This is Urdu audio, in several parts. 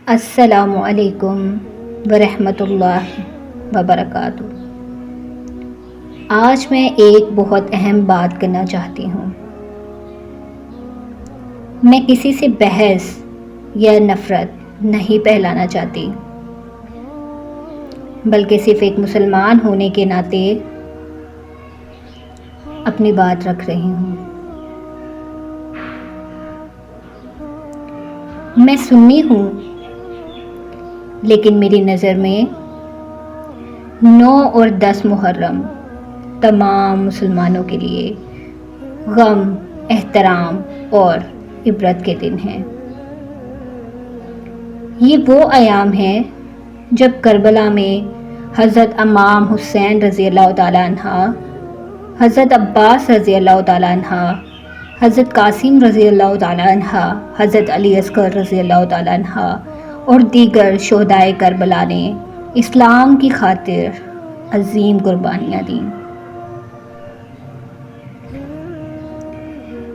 السلام علیکم ورحمۃ اللہ وبرکاتہ۔ آج میں ایک بہت اہم بات کرنا چاہتی ہوں۔ میں کسی سے بحث یا نفرت نہیں پھیلانا چاہتی، بلکہ صرف ایک مسلمان ہونے کے ناطے اپنی بات رکھ رہی ہوں۔ میں سنی ہوں، لیکن میری نظر میں 9 اور 10 محرم تمام مسلمانوں کے لیے غم، احترام اور عبرت کے دن ہیں۔ یہ وہ ایام ہیں جب کربلا میں حضرت امام حسین رضی اللہ تعالیٰ عنہ، حضرت عباس رضی اللہ تعالیٰ عنہ، حضرت قاسم رضی اللہ تعالیٰ عنہ، حضرت علی اصغر رضی اللہ تعالیٰ عنہ اور دیگر شہدائے کربلا نے اسلام کی خاطر عظیم قربانیاں دیں۔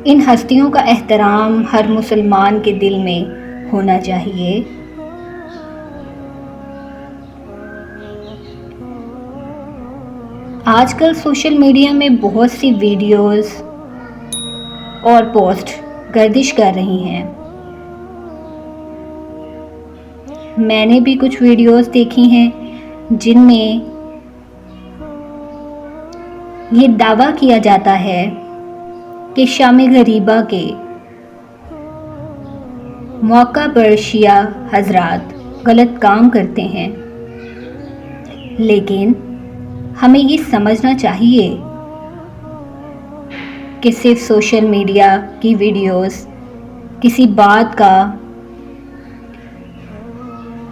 ان ہستیوں کا احترام ہر مسلمان کے دل میں ہونا چاہیے۔ آج کل سوشل میڈیا میں بہت سی ویڈیوز اور پوسٹ گردش کر رہی ہیں۔ میں نے بھی کچھ ویڈیوز دیکھی ہیں جن میں یہ دعویٰ کیا جاتا ہے کہ شام غریبہ کے موقع پر شیعہ حضرات غلط کام کرتے ہیں، لیکن ہمیں یہ سمجھنا چاہیے کہ صرف سوشل میڈیا کی ویڈیوز کسی بات کا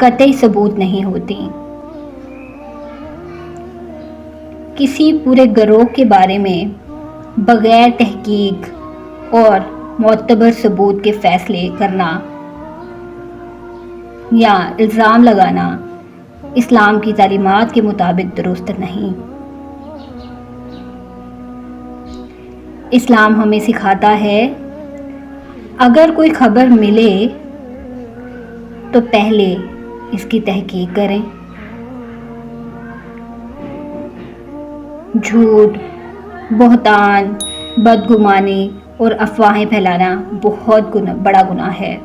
قطعی ثبوت نہیں ہوتی۔ کسی پورے گروہ کے بارے میں بغیر تحقیق اور معتبر ثبوت کے فیصلے کرنا یا الزام لگانا اسلام کی تعلیمات کے مطابق درست نہیں۔ اسلام ہمیں سکھاتا ہے اگر کوئی خبر ملے تو پہلے اس کی تحقیق کریں۔ جھوٹ، بہتان، بدگمانی اور افواہیں پھیلانا بہت بڑا گناہ ہے۔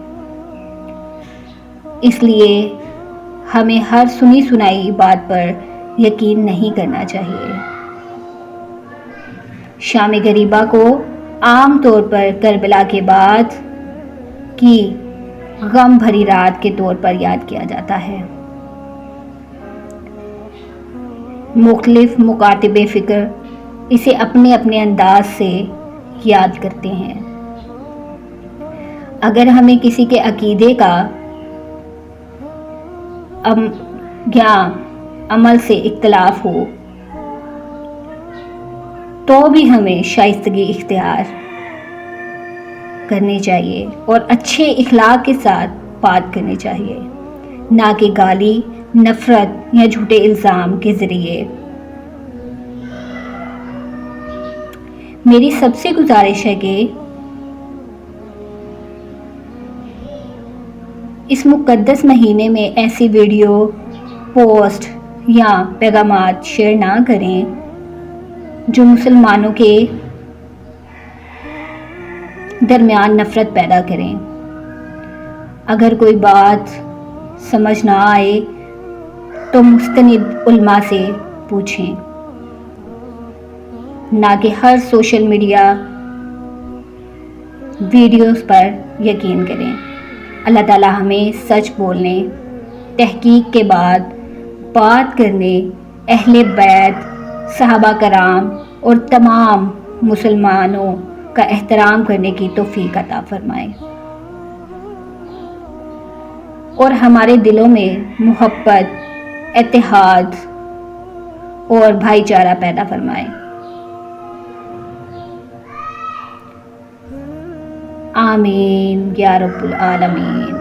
اس لیے ہمیں ہر سنی سنائی بات پر یقین نہیں کرنا چاہیے۔ شام غریبہ کو عام طور پر کربلا کے بعد کی غم بھری رات کے طور پر یاد کیا جاتا ہے۔ مختلف مکاتب فکر اسے اپنے اپنے انداز سے یاد کرتے ہیں۔ اگر ہمیں کسی کے عقیدے کا یا عمل سے اختلاف ہو تو بھی ہمیں شائستگی اختیار کرنی چاہیے اور اچھے اخلاق کے ساتھ بات کرنی چاہیے، نہ کہ گالی، نفرت یا جھوٹے الزام کے ذریعے۔ میری سب سے گزارش ہے کہ اس مقدس مہینے میں ایسی ویڈیو، پوسٹ یا پیغامات شیئر نہ کریں جو مسلمانوں کے درمیان نفرت پیدا کریں۔ اگر کوئی بات سمجھ نہ آئے تو مستند علماء سے پوچھیں، نہ کہ ہر سوشل میڈیا ویڈیوز پر یقین کریں۔ اللہ تعالیٰ ہمیں سچ بولنے، تحقیق کے بعد بات کرنے، اہل بیت، صحابہ کرام اور تمام مسلمانوں کا احترام کرنے کی توفیق عطا فرمائے اور ہمارے دلوں میں محبت، اتحاد اور بھائی چارہ پیدا فرمائے۔ آمین یا رب العالمین۔